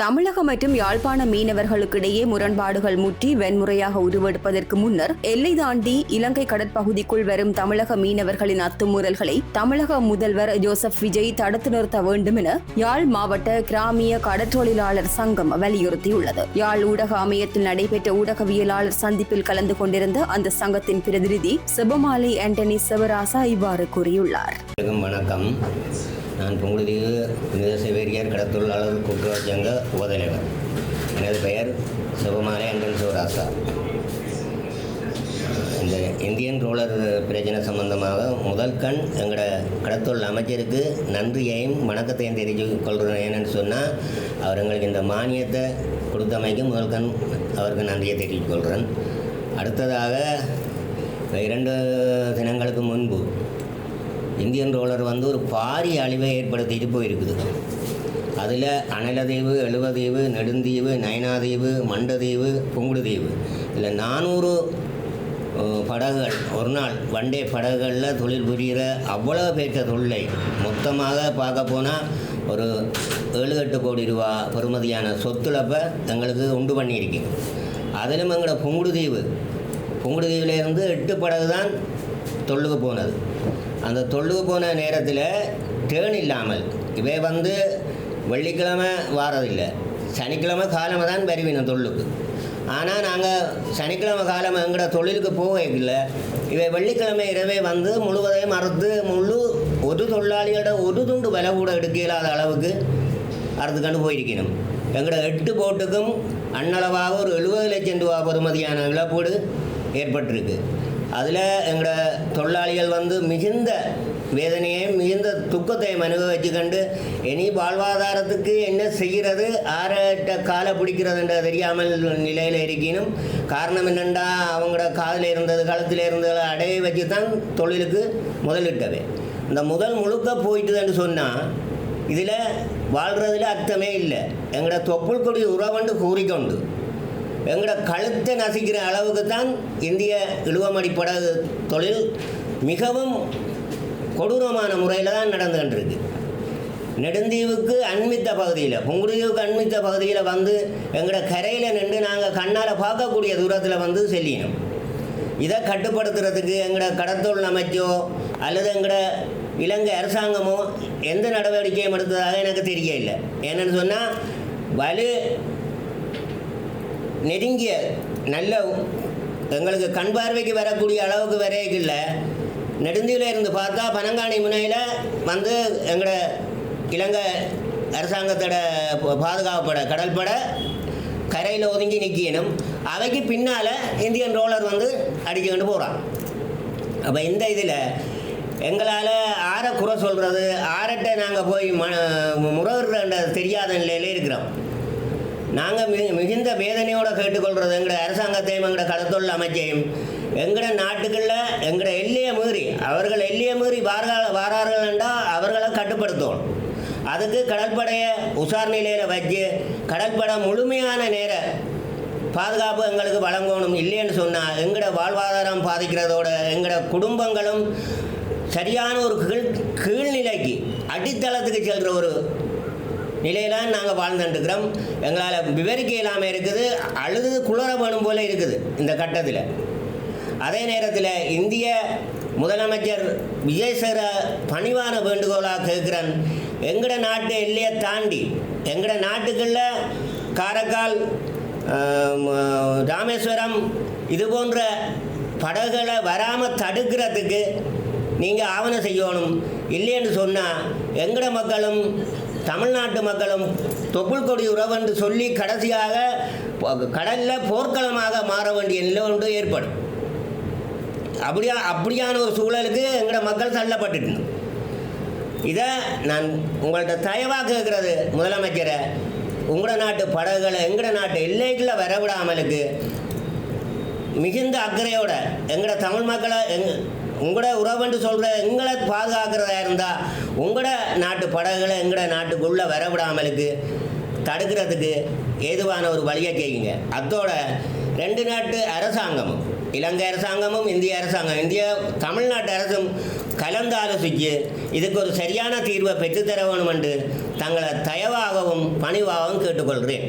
தமிழகம் மற்றும் யாழ்ப்பாண மீனவர்களுக்கிடையே முரண்பாடுகள் முற்றி வன்முறையாக உருவெடுப்பதற்கு முன்னர் எல்லை தாண்டி இலங்கை கடற்பகுதிக்குள் வரும் தமிழக மீனவர்களின் அத்துமீறல்களை தமிழக முதல்வர் ஜோசப் விஜய் தடுத்து நிறுத்த வேண்டும் என யாழ் மாவட்ட கிராமிய கடற்றொழிலாளர் சங்கம் வலியுறுத்தியுள்ளது. யாழ் ஊடக அமையத்தில் நடைபெற்ற ஊடகவியலாளர் சந்திப்பில் கலந்து கொண்டிருந்த அந்த சங்கத்தின் பிரதிநிதி செபமாலை ஆண்டனி செவராசா இவ்வாறு கூறியுள்ளார். வணக்கம். நான் புங்குடுதீவு புனித செவேரியார் கடத்தொழிலாளர் கூட்டுறவு சங்க உபதலைவர். எனது பெயர் செபமாலை ஆண்டனி செவராசா. இந்த இந்தியன் ரோலர் பிரச்சனை சம்பந்தமாக முதல் கண் எங்களோட கடத்தொழில் அமைச்சருக்கு நன்றியையும் வணக்கத்தையும் தெரிவித்துக் கொள்கிறேன். ஏன்னு சொன்னால் அவர் எங்களுக்கு இந்த மானியத்தை கொடுத்தமைக்கு முதல் கண் அவருக்கு நன்றியை தெரிவித்துக் கொள்கிறேன். அடுத்ததாக 2 தினங்களுக்கு முன்பு இந்தியன் ரோலர் ஒரு பாரிய அழிவை ஏற்படுத்திட்டு போயிருக்குது. அதில் அனலதீவு, எழுவதீவு, நெடுந்தீவு, நயனாதீவு, மண்டதீவு, புங்குடுதீவு இதில் 400 படகுகள் ஒரு நாள் வண்டே படகுகளில் தொழில் புரிகிற அவ்வளோ பேற்ற தொழிலை மொத்தமாக பார்க்க போனால் ஒரு 7-8 கோடி ரூபா பெறுமதியான சொத்துழப்பை எங்களுக்கு உண்டு பண்ணியிருக்கு. அதிலும் எங்களோட புங்குடுதீவிலேருந்து 8 படகு தான் தொல்லுக்கு போனது. அந்த தொல்லுக்கு போன நேரத்தில் டேர்ன் இல்லாமல் இவை வெள்ளிக்கிழமை வாரதில்லை, சனிக்கிழமை காலமாக தான் வருவினோம் தொல்லுக்கு. ஆனால் நாங்கள் சனிக்கிழமை காலம் எங்களோட தொழிலுக்கு போகல. இவை வெள்ளிக்கிழமை இரவே முழுவதையும் அறுத்து ஒரு தொழிலாளியோட ஒரு துண்டு விலை கூட எடுக்க இல்லாத அளவுக்கு அறுத்து கண்டு போயிருக்கணும். எங்களோட 8 போட்டுக்கும் அன்னளவாக ஒரு 70 லட்சம் ரூபா பெறுமதியான இழப்பீடு ஏற்பட்டிருக்கு. அதில் எங்களோட தொழிலாளிகள் மிகுந்த வேதனையையும் மிகுந்த துக்கத்தையும் அனுபவிச்சு கண்டு இனி வாழ்வாதாரத்துக்கு என்ன செய்கிறது, ஆரட்ட காலை பிடிக்கிறதுன்ற தெரியாமல் நிலையில் இருக்கணும். காரணம் என்னென்னா அவங்களோட காதில் இருந்தது கழுத்தில் இருந்ததை அடைய வச்சு தான் தொழிலுக்கு முதலிட்டவே. இந்த முதல் முழுக்க போயிட்டுதுன்னு சொன்னால் இதில் வாழ்கிறதுல அர்த்தமே இல்லை. எங்களோட தொப்புள் கொடி உறவண்டு கூறிக்கொண்டு எங்களோட கழுத்தை நசிக்கிற அளவுக்கு தான் இந்திய இழுவமடி படகு தொழில் மிகவும் கொடூரமான முறையில் தான் நடந்து கொண்டிருக்கு. நெடுந்தீவுக்கு அண்மித்த பகுதியில், புங்குடுதீவுக்கு அண்மித்த பகுதியில் எங்களோட கரையில் நின்று நாங்கள் கண்ணால் பார்க்கக்கூடிய தூரத்தில் செல்லினோம். இதை கட்டுப்படுத்துறதுக்கு எங்களோட கடத்தொழில் அமைச்சோ அல்லது எங்களோட இலங்கை அரசாங்கமோ எந்த நடவடிக்கையும் எடுத்ததாக எனக்கு தெரியல. ஏன்னு சொன்னால் நெருங்கிய நல்ல எங்களுக்கு கண் பார்வைக்கு வரக்கூடிய அளவுக்கு வரையில நெடுந்தீவில் இருந்து பார்த்தா பனங்காணி முனையில் எங்களோட இலங்கை அரசாங்கத்தோட பாதுகாப்பட கடற்படை கரையில் ஒதுங்கி நிற்கணும். அவைக்கு பின்னால் இந்தியன் ரோலர் அடிச்சுக்கிட்டு போகிறான். அப்போ இந்த இதில் எங்களால் ஆரை குறை சொல்கிறது, ஆரட்டை நாங்கள் போய் முறவிடுற தெரியாத நிலையில் இருக்கிறோம். நாங்கள் மிகுந்த வேதனையோடு கேட்டுக்கொள்கிறது எங்களோட அரசாங்கத்தையும் எங்களோட கடத்தொழில் அமைச்சையும் எங்களோட நாட்டுகளில் எங்களோட எல்லையை மீறி அவர்கள் எல்லையை மீறி வாரார்கள் என்றால் அவர்களை கட்டுப்படுத்தணும். அதுக்கு கடற்படையை உசார் நிலையில் வச்சு கடற்படை முழுமையான நேர பாதுகாப்பு எங்களுக்கு வழங்கணும். இல்லைன்னு சொன்னால் எங்களோட வாழ்வாதாரம் பாதிக்கிறதோட எங்களோட குடும்பங்களும் சரியான ஒரு கீழ்நிலைக்கு அடித்தளத்துக்கு செல்கிற ஒரு நிலையிலாம் நாங்கள் வாழ்ந்துட்டுருக்கிறோம். எங்களால் விவரிக்க இல்லாமல் இருக்குது, அழுது குளற வேணும் போல இருக்குது இந்த கட்டத்தில். அதே நேரத்தில் இந்திய முதலமைச்சர் விஜய் சேர பணிவான வேண்டுகோளாக கேட்குறேன். எங்களோட நாட்டு எல்லையை தாண்டி எங்களோட நாட்டுகளில் காரைக்கால், ராமேஸ்வரம் இது போன்ற படகுகளை வராமல் தடுக்கிறதுக்கு நீங்கள் ஆவணம் செய்யணும். இல்லைன்னு சொன்னால் எங்களோட மக்களும் தமிழ்நாட்டு மக்களும் தொப்புள் கொடி உறவென்று சொல்லி கடைசியாக கடலில் போர்க்களமாக மாற வேண்டிய நிலை ஒன்று ஏற்படும். அப்படியான ஒரு சூழலுக்கு எங்களோட மக்கள் தள்ளப்பட்டு. இதை நான் உங்கள்கிட்ட தயவாக கேட்குறது, முதலமைச்சரை உங்களோட நாட்டு படகுகளை எங்களோட நாட்டு எல்லைக்குள்ளே வரவிடாமலுக்கு மிகுந்த அக்கறையோட எங்களோட தமிழ் மக்களை உங்களோட உறவுன்னு சொல்கிற எங்களை பாதுகாக்கிறதா இருந்தால் உங்களோட நாட்டு படகுகளை எங்களோட நாட்டுக்குள்ளே வரவிடாமலுக்கு தடுக்கிறதுக்கு ஏதுவான ஒரு வழியை செய்யுங்க. அதோட 2 நாட்டு அரசாங்கமும் இலங்கை அரசாங்கமும் இந்திய அரசாங்கம் தமிழ்நாட்டு அரசும் கலந்தாலோசித்து இதுக்கு ஒரு சரியான தீர்வை பெற்றுத்தர வேணும் என்று தங்களை தயவாகவும் பணிவாகவும் கேட்டுக்கொள்கிறேன்.